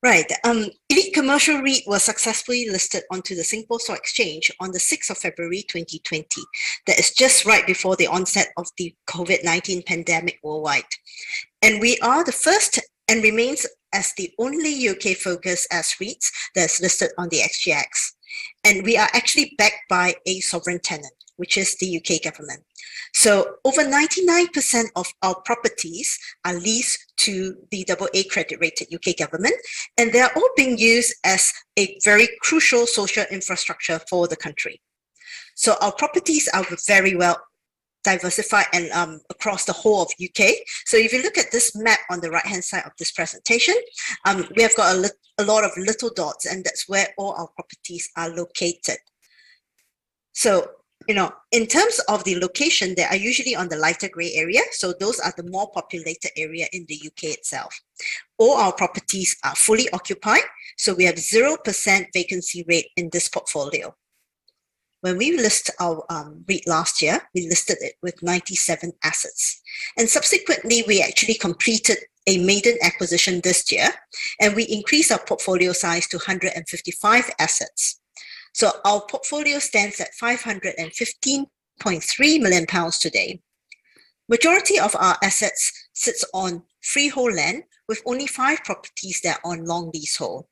Right. Elite Commercial REIT was successfully listed onto the Singapore Stock Exchange on the 6th of February 2020. That is just right before the onset of the COVID-19 pandemic worldwide. And we are the first and remains as the only UK-focused as REITs that's listed on the SGX. And we are actually backed by a sovereign tenant, which is the UK government. So over 99% of our properties are leased to the AA credit rated UK government, and they are all being used as a very crucial social infrastructure for the country. So our properties are very well diversified and across the whole of UK. So if you look at this map on the right hand side of this presentation, we have got a lot of little dots, and that's where all our properties are located. So in terms of the location, they are usually on the lighter gray area. So those are the more populated area in the UK itself. All our properties are fully occupied. So we have 0% vacancy rate in this portfolio. When we listed our REIT last year, we listed it with 97 assets. And subsequently, we actually completed a maiden acquisition this year, and we increased our portfolio size to 155 assets. So our portfolio stands at £515.3 million today. Majority of our assets sits on freehold land, with only 5 properties that are on long leasehold.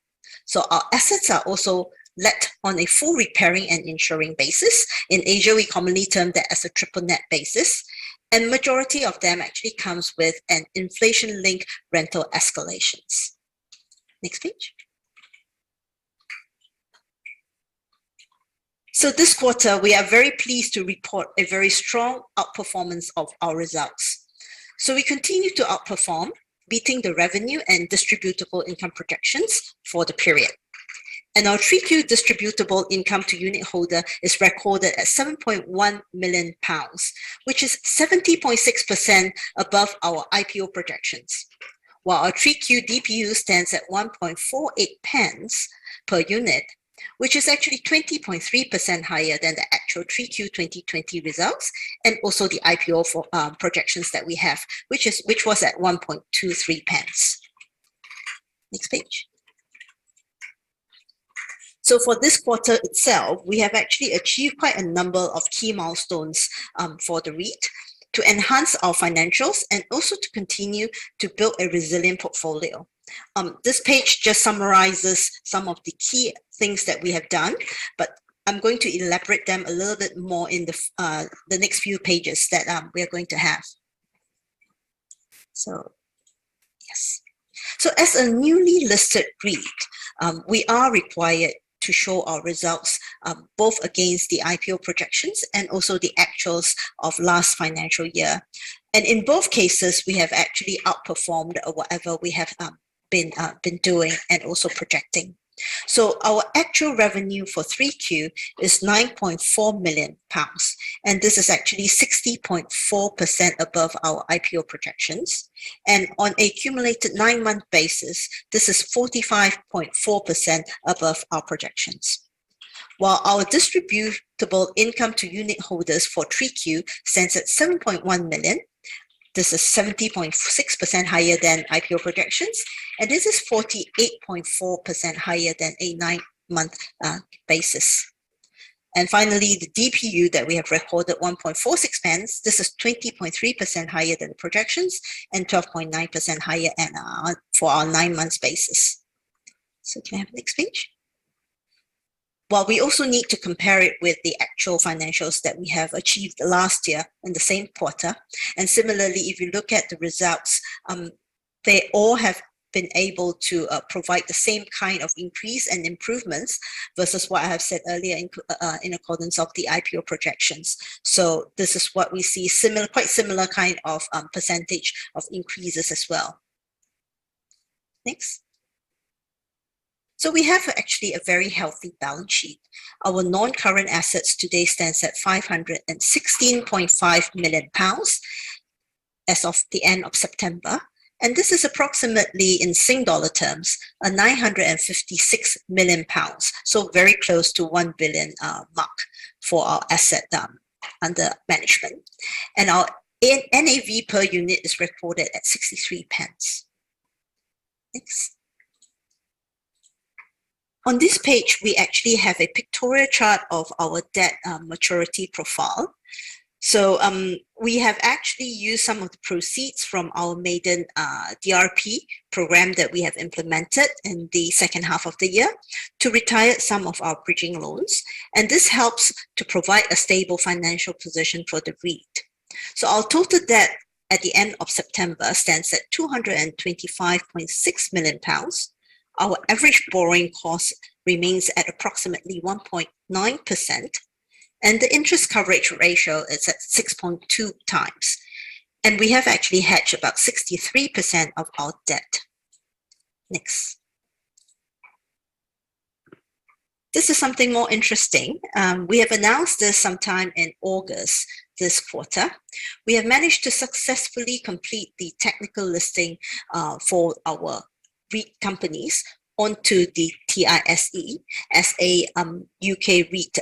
So our assets are also let on a full repairing and insuring basis. In Asia, we commonly term that as a triple net basis. And majority of them actually comes with an inflation-linked rental escalations. Next page. So this quarter, we are very pleased to report a very strong outperformance of our results. So we continue to outperform, beating the revenue and distributable income projections for the period. And our 3Q distributable income to unit holder is recorded at £7.1 million, which is 70.6% above our IPO projections, while our 3Q DPU stands at 1.48 pence per unit, which is actually 20.3% higher than the actual 3Q 2020 results, and also the IPO for projections that we have, which was at 1.23 pence. Next page. So for this quarter itself, we have actually achieved quite a number of key milestones for the REIT to enhance our financials and also to continue to build a resilient portfolio. This page just summarizes some of the key things that we have done, but I'm going to elaborate them a little bit more in the next few pages that we are going to have. So, yes. So as a newly listed REIT, we are required to show our results both against the IPO projections and also the actuals of last financial year. And in both cases, we have actually outperformed whatever we have been doing and also projecting. So our actual revenue for 3Q is £9.4 million, and this is actually 60.4% above our IPO projections. And on a cumulated 9-month basis, this is 45.4% above our projections. While our distributable income to unit holders for 3Q stands at £7.1 million, this is 70.6% higher than IPO projections, and this is 48.4% higher than a 9-month basis. And finally, the DPU that we have recorded 1.46 pence, this is 20.3% higher than the projections and 12.9% higher for our 9 months basis. So can I have the next page? Well, we also need to compare it with the actual financials that we have achieved last year in the same quarter. And similarly, if you look at the results, they all have been able to provide the same kind of increase and improvements versus what I have said earlier in accordance of the IPO projections. So this is what we see, quite similar kind of percentage of increases as well. Next. So we have actually a very healthy balance sheet. Our non-current assets today stands at £516.5 million as of the end of September. And this is approximately, in Sing dollar terms, a £956 million. So very close to 1 billion mark for our asset under management. And our NAV per unit is recorded at 63 pence. Next. On this page, we actually have a pictorial chart of our debt maturity profile. So we have actually used some of the proceeds from our maiden DRP program that we have implemented in the second half of the year to retire some of our bridging loans. And this helps to provide a stable financial position for the REIT. So our total debt at the end of September stands at £225.6 million. Our average borrowing cost remains at approximately 1.9%. And the interest coverage ratio is at 6.2 times. And we have actually hedged about 63% of our debt. Next. This is something more interesting. We have announced this sometime in August this quarter. We have managed to successfully complete the technical listing for our REIT companies onto the TISE as a UK REIT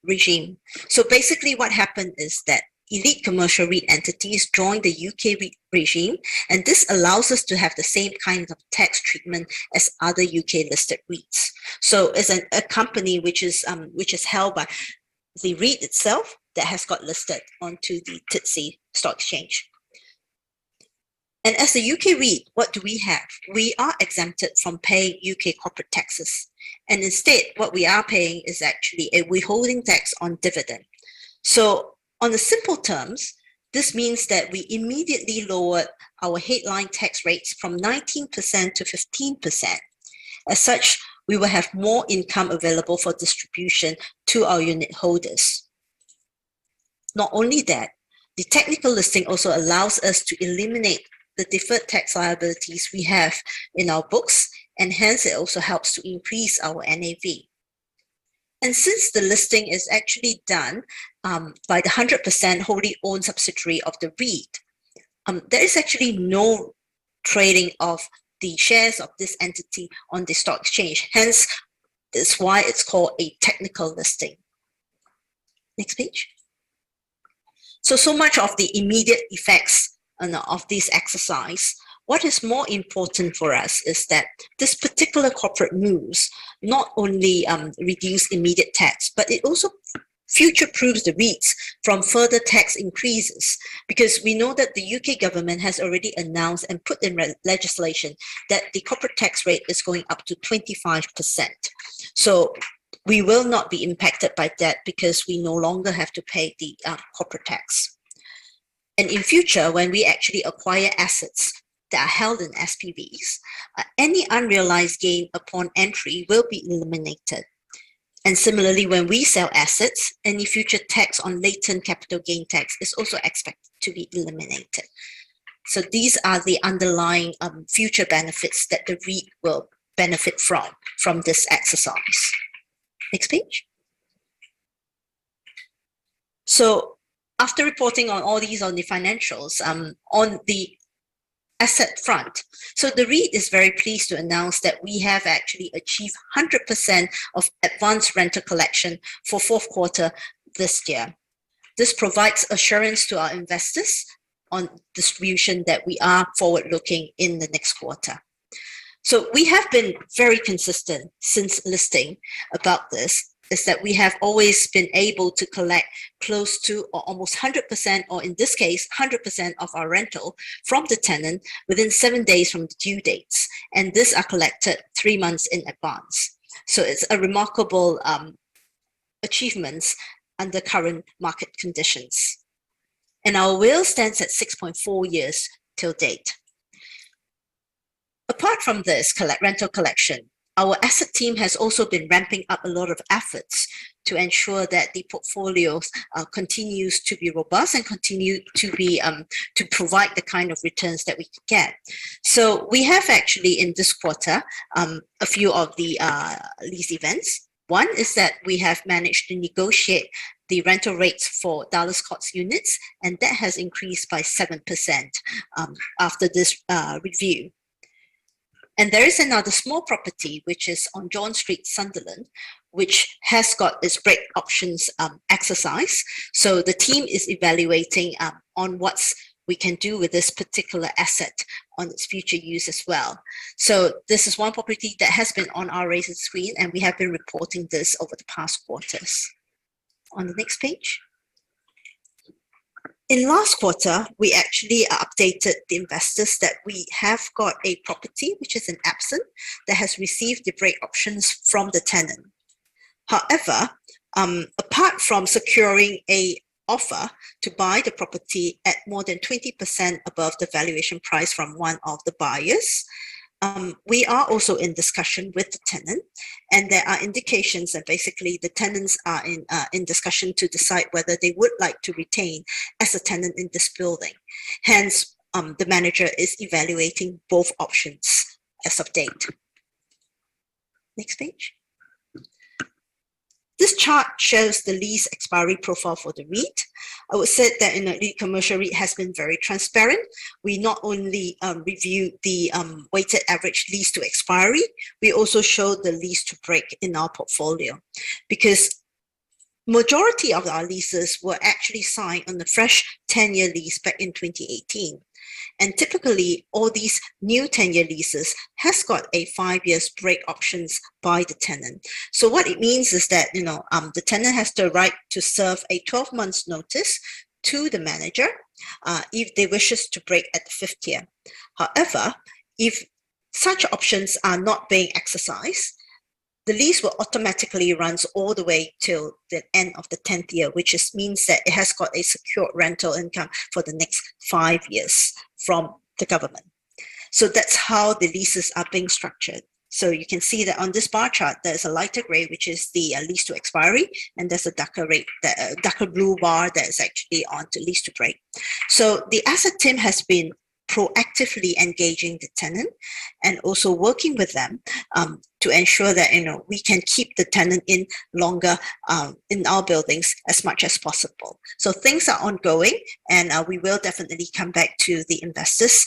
regime. So basically what happened is that Elite Commercial REIT entities joined the UK REIT regime, and this allows us to have the same kind of tax treatment as other UK listed REITs. So as a company which is held by the REIT itself that has got listed onto the TISE stock exchange. And as a UK REIT, what do we have? We are exempted from paying UK corporate taxes. And instead, what we are paying is actually a withholding tax on dividend. So on the simple terms, this means that we immediately lowered our headline tax rates from 19% to 15%. As such, we will have more income available for distribution to our unit holders. Not only that, the technical listing also allows us to eliminate the deferred tax liabilities we have in our books, and hence it also helps to increase our NAV. And since the listing is actually done by the 100% wholly owned subsidiary of the REIT, there is actually no trading of the shares of this entity on the stock exchange. Hence, that's why it's called a technical listing. Next page. So much of the immediate effects of this exercise. What is more important for us is that this particular corporate moves not only reduce immediate tax, but it also future-proofs the REITs from further tax increases, because we know that the UK government has already announced and put in legislation that the corporate tax rate is going up to 25%. So we will not be impacted by that because we no longer have to pay the corporate tax. And in future, when we actually acquire assets that are held in SPVs, any unrealized gain upon entry will be eliminated. And similarly, when we sell assets, any future tax on latent capital gain tax is also expected to be eliminated. So these are the underlying future benefits that the REIT will benefit from this exercise. Next page. So after reporting on all these on the financials, on the asset front, so the REIT is very pleased to announce that we have actually achieved 100% of advanced rental collection for fourth quarter this year. This provides assurance to our investors on distribution that we are forward-looking in the next quarter. So we have been very consistent since listing about this, is that we have always been able to collect close to or almost 100%, or in this case, 100% of our rental from the tenant within 7 days from the due dates. And these are collected 3 months in advance. So it's a remarkable achievement under current market conditions. And our WALE stands at 6.4 years till date. Apart from this rental collection, our asset team has also been ramping up a lot of efforts to ensure that the portfolio continues to be robust and continue to be to provide the kind of returns that we could get. So we have actually in this quarter a few of the lease events. One is that we have managed to negotiate the rental rates for Dallas Courts units, and that has increased by 7% after this review. And there is another small property, which is on John Street, Sunderland, which has got its break options exercise. So the team is evaluating on what's we can do with this particular asset on its future use as well. So this is one property that has been on our radar screen, and we have been reporting this over the past quarters. On the next page. In last quarter, we actually updated the investors that we have got a property, which is in Epsom, that has received the break options from the tenant. However, apart from securing a offer to buy the property at more than 20% above the valuation price from one of the buyers, we are also in discussion with the tenant, and there are indications that basically the tenants are in discussion to decide whether they would like to retain as a tenant in this building. Hence, the manager is evaluating both options as of date. Next page. This chart shows the lease expiry profile for the REIT. I would say that in Elite Commercial REIT has been very transparent. We not only review the weighted average lease to expiry, we also show the lease to break in our portfolio, because majority of our leases were actually signed on the fresh 10-year lease back in 2018. And typically, all these new 10-year leases has got a 5 years break options by the tenant. So what it means is that, the tenant has the right to serve a 12 months notice to the manager if they wishes to break at the 5th year. However, if such options are not being exercised, the lease will automatically runs all the way till the end of the 10th year, which means that it has got a secured rental income for the next 5 years from the government. So that's how the leases are being structured. So you can see that on this bar chart, there's a lighter gray, which is the lease to expiry, and there's a darker blue bar that is actually on to lease to break. So the asset team has been proactively engaging the tenant and also working with them to ensure that we can keep the tenant in longer in our buildings as much as possible. So things are ongoing, and we will definitely come back to the investors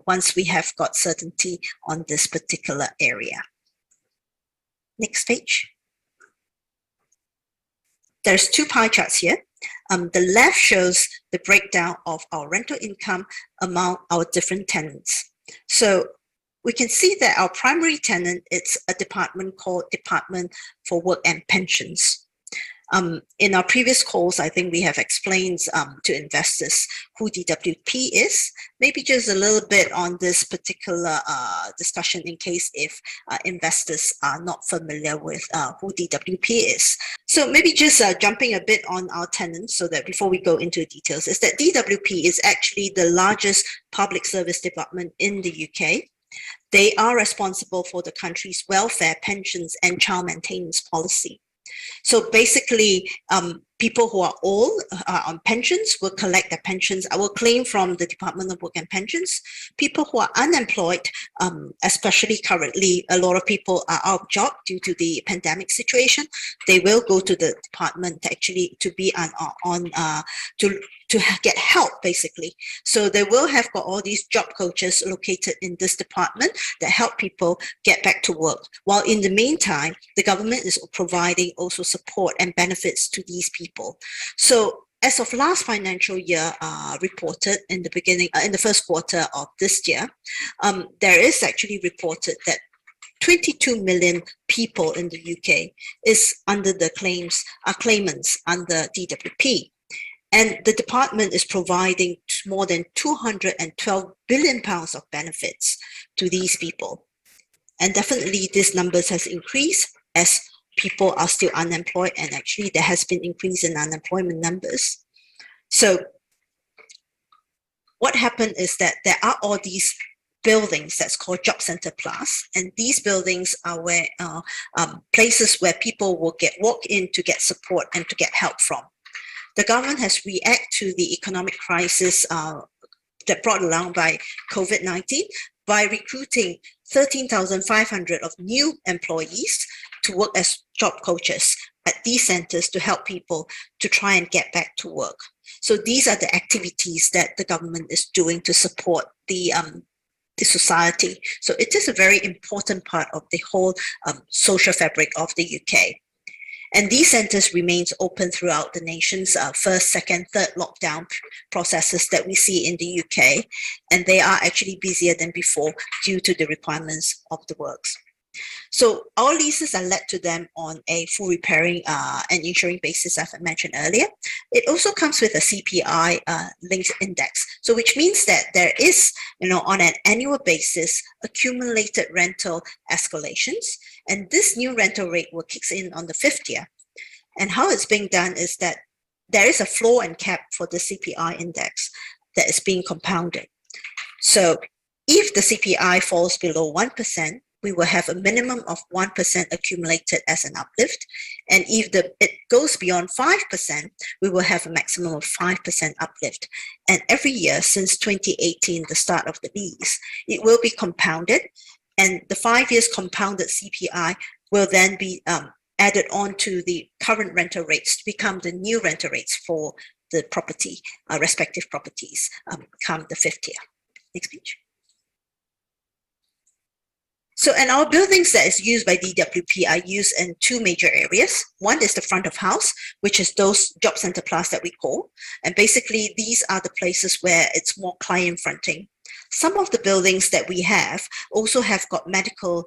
once we have got certainty on this particular area. Next page. There's two pie charts here. The left shows the breakdown of our rental income among our different tenants. So we can see that our primary tenant is a department called Department for Work and Pensions. In our previous calls, I think we have explained to investors who DWP is. Maybe just a little bit on this particular discussion in case if investors are not familiar with who DWP is. So maybe just jumping a bit on our tenants so that before we go into details, is that DWP is actually the largest public service department in the UK. They are responsible for the country's welfare, pensions, and child maintenance policy. So basically, people who are old on pensions will collect their pensions. I will claim from the Department of Work and Pensions. People who are unemployed, especially currently, a lot of people are out of job due to the pandemic situation. They will go to the department actually to be to get help, basically. So they will have got all these job coaches located in this department that help people get back to work. While in the meantime, the government is providing also support and benefits to these people. So as of last financial year reported in the first quarter of this year, there is actually reported that 22 million people in the UK is under the claimants under DWP. And the department is providing more than £212 billion of benefits to these people. And definitely these numbers has increased as people are still unemployed, and actually there has been increase in unemployment numbers. So what happened is that there are all these buildings that's called Job Centre Plus, and these buildings are where places where people will walk in to get support and to get help from. The government has reacted to the economic crisis that brought along by COVID-19 by recruiting 13,500 of new employees to work as job coaches at these centers to help people to try and get back to work. So these are the activities that the government is doing to support the society. So it is a very important part of the whole social fabric of the UK. And these centers remains open throughout the nation's first, second, third lockdown processes that we see in the UK. And they are actually busier than before due to the requirements of the works. So our leases are let to them on a full repairing and insuring basis, as I mentioned earlier. It also comes with a CPI linked index. So which means that there is, on an annual basis, accumulated rental escalations. And this new rental rate will kick in on the 5th year. And how it's being done is that there is a floor and cap for the CPI index that is being compounded. So if the CPI falls below 1%, we will have a minimum of 1% accumulated as an uplift. And if it goes beyond 5%, we will have a maximum of 5% uplift. And every year since 2018, the start of the lease, it will be compounded. And the 5 years compounded CPI will then be added on to the current rental rates to become the new rental rates for the property, respective properties, come the 5th year. Next page. So, and our buildings that is used by DWP are used in two major areas. One is the front of house, which is those job center plus that we call. And basically, these are the places where it's more client fronting. Some of the buildings that we have also have got medical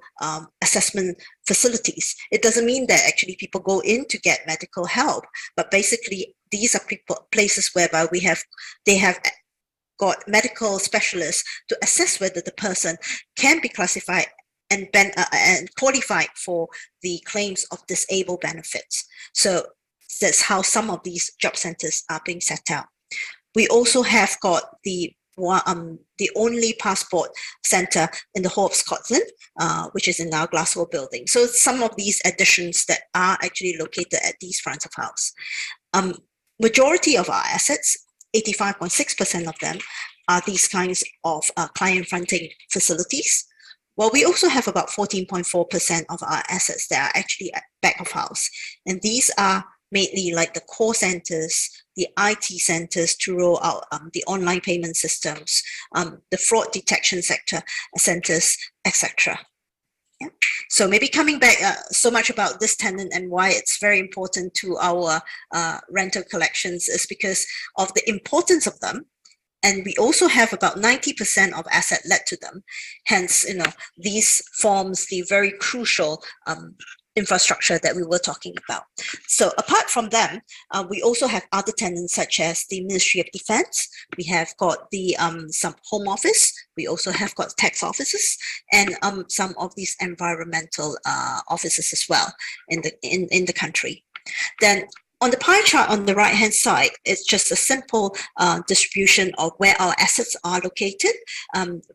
assessment facilities. It doesn't mean that actually people go in to get medical help, but basically these are places whereby they have got medical specialists to assess whether the person can be classified and qualified for the claims of disabled benefits. So that's how some of these job centers are being set out. We also have got the only passport center in the whole of Scotland, which is in our Glasgow building. So some of these additions that are actually located at these fronts of house. Majority of our assets, 85.6% of them, are these kinds of client fronting facilities. Well, we also have about 14.4% of our assets that are actually at back of house. And these are mainly like the call centers, the IT centers to roll out the online payment systems, the fraud detection centers, etc. Yeah. So maybe coming back so much about this tenant and why it's very important to our rental collections is because of the importance of them. And we also have about 90% of asset let to them. Hence, these forms the very crucial infrastructure that we were talking about. So apart from them, we also have other tenants such as the Ministry of Defence. We have got the some Home Office. We also have got tax offices and some of these environmental offices as well in the country. Then on the pie chart on the right-hand side, it's just a simple distribution of where our assets are located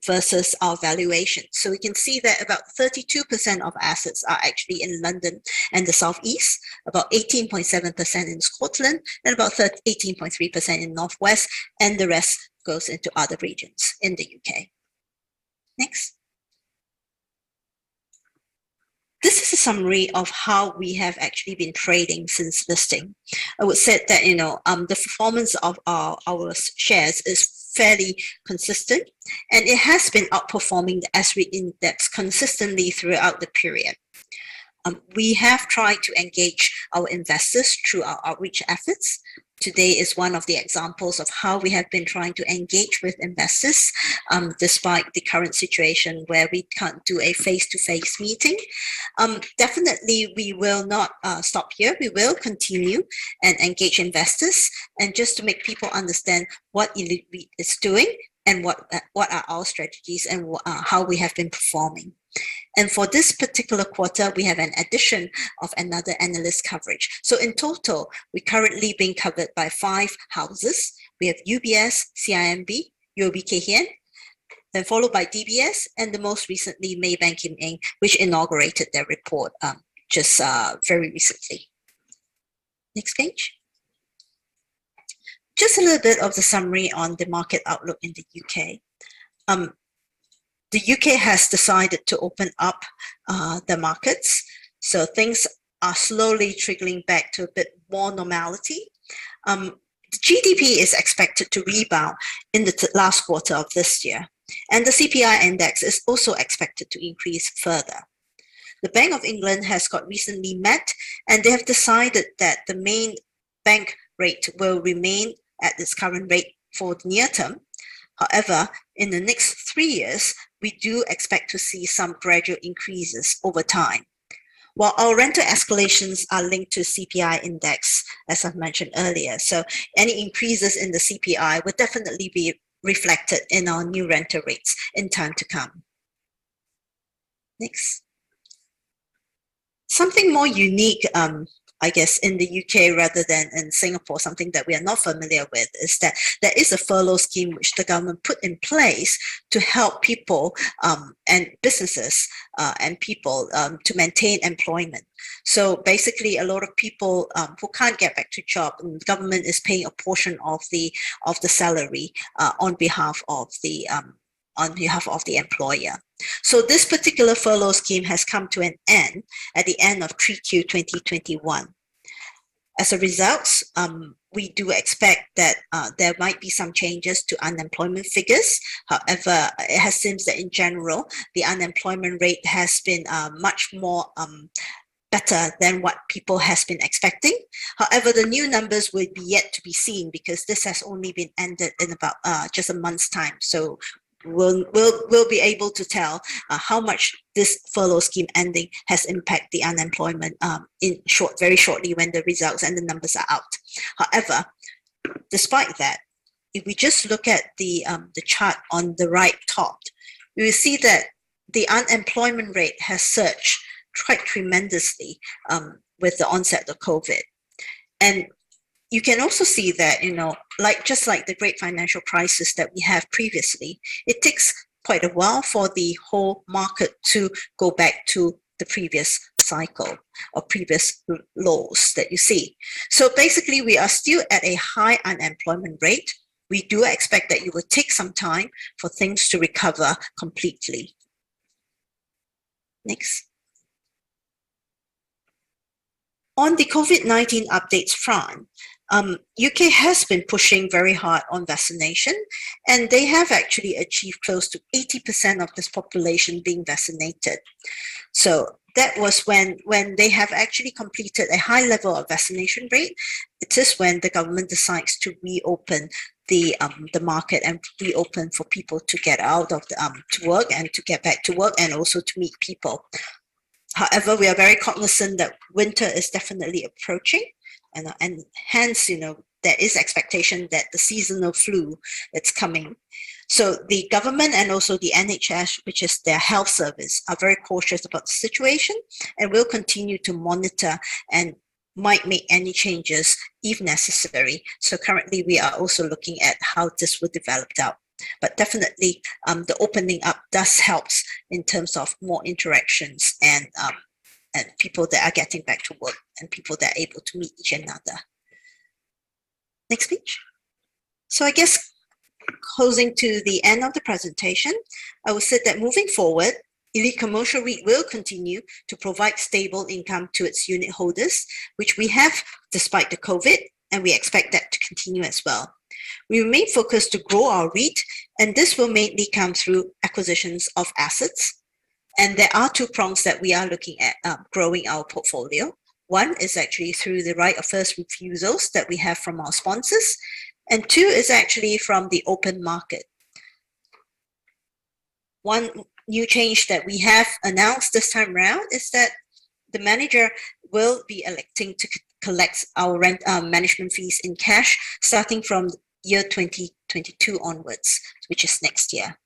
versus our valuation. So we can see that about 32% of assets are actually in London and the Southeast, about 18.7% in Scotland, and about 18.3% in Northwest, and the rest goes into other regions in the UK. Next. This is a summary of how we have actually been trading since listing. I would say that, the performance of our shares is fairly consistent, and it has been outperforming the S-REIT index consistently throughout the period. We have tried to engage our investors through our outreach efforts. Today is one of the examples of how we have been trying to engage with investors despite the current situation where we can't do a face-to-face meeting. Definitely, we will not stop here. We will continue and engage investors, and just to make people understand what Elite REIT is doing and what are our strategies and how we have been performing. And for this particular quarter, we have an addition of another analyst coverage. So in total, we're currently being covered by 5 houses. We have UBS, CIMB, UOB Kay Hian, then followed by DBS, and the most recently Maybank Kim Eng, which inaugurated their report just very recently. Next page. Just a little bit of the summary on the market outlook in the UK. The UK has decided to open up the markets, so things are slowly trickling back to a bit more normality. The GDP is expected to rebound in the last quarter of this year, and the CPI index is also expected to increase further. The Bank of England has got recently met, and they have decided that the main bank rate will remain at its current rate for the near term. However, in the next 3 years, we do expect to see some gradual increases over time. While our rental escalations are linked to CPI index, as I've mentioned earlier, so any increases in the CPI would definitely be reflected in our new rental rates in time to come. Next. Something more unique, I guess, in the UK rather than in Singapore, something that we are not familiar with, is that there is a furlough scheme which the government put in place to help people and businesses and people to maintain employment. So basically, a lot of people who can't get back to job, the government is paying a portion of the salary on behalf of the employer. So this particular furlough scheme has come to an end at the end of 3Q 2021. As a result, we do expect that there might be some changes to unemployment figures. However, it seems that in general, the unemployment rate has been much more better than what people has been expecting. However, the new numbers will be yet to be seen because this has only been ended in about just a month's time. So we'll be able to tell how much this furlough scheme ending has impacted the unemployment very shortly when the results and the numbers are out. However, despite that, if we just look at the chart on the right top, we will see that the unemployment rate has surged quite tremendously with the onset of COVID. And you can also see that, just like the great financial crisis that we have previously, it takes quite a while for the whole market to go back to the previous cycle or previous lows that you see. So basically, we are still at a high unemployment rate. We do expect that it will take some time for things to recover completely. Next. On the COVID-19 updates front, UK has been pushing very hard on vaccination, and they have actually achieved close to 80% of this population being vaccinated. So that was when they have actually completed a high level of vaccination rate. It is when the government decides to reopen the market and reopen for people to get out of to work and to get back to work and also to meet people. However, we are very cognizant that winter is definitely approaching, and hence, there is expectation that the seasonal flu is coming. So the government and also the NHS, which is their health service, are very cautious about the situation and will continue to monitor and might make any changes if necessary. So currently, we are also looking at how this will develop out. But definitely, the opening up does help in terms of more interactions and people that are getting back to work and people that are able to meet each another. Next page. So I guess closing to the end of the presentation, I would say that moving forward, Elite Commercial REIT will continue to provide stable income to its unit holders, which we have despite the COVID, and we expect that to continue as well. We remain focused to grow our REIT, and this will mainly come through acquisitions of assets. And there are two prongs that we are looking at growing our portfolio. One is actually through the right of first refusals that we have from our sponsors, and two is actually from the open market. One new change that we have announced this time around is that the manager will be electing to collect our rent management fees in cash starting from year 2022 onwards, which is next year.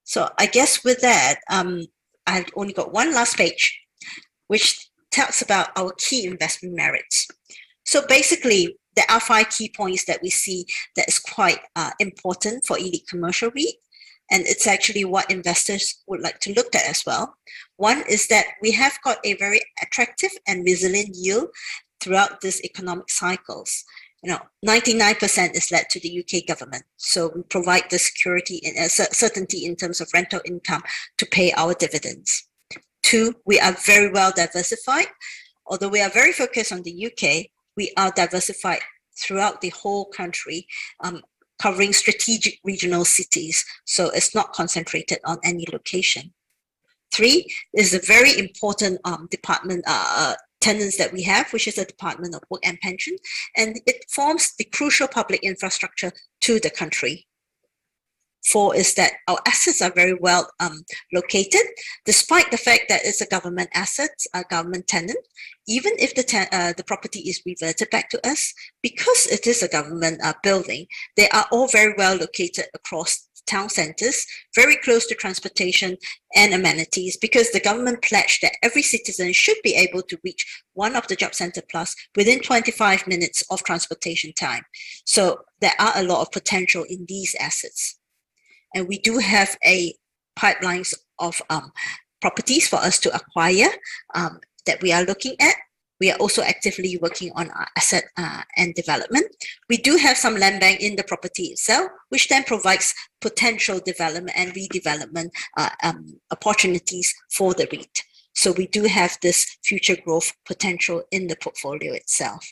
So I guess with that, I've only got one last page, which talks about our key investment merits. So basically, there are 5 key points that we see that is quite important for Elite Commercial REIT, and it's actually what investors would like to look at as well. One is that we have got a very attractive and resilient yield throughout these economic cycles. 99% is led to the UK government. So we provide the security and certainty in terms of rental income to pay our dividends. 2, we are very well diversified. Although we are very focused on the UK, we are diversified throughout the whole country, covering strategic regional cities. So it's not concentrated on any location. Three is a very important department tenants that we have, which is the Department of Work and Pension, and it forms the crucial public infrastructure to the country. Four is that our assets are very well located, despite the fact that it's a government asset, a government tenant. Even if the property is reverted back to us, because it is a government building, they are all very well located across town centers, very close to transportation and amenities, because the government pledged that every citizen should be able to reach one of the Job Centre Plus within 25 minutes of transportation time. So there are a lot of potential in these assets. And we do have a pipelines of properties for us to acquire that we are looking at. We are also actively working on our asset and development. We do have some land bank in the property itself, which then provides potential development and redevelopment opportunities for the REIT. So we do have this future growth potential in the portfolio itself.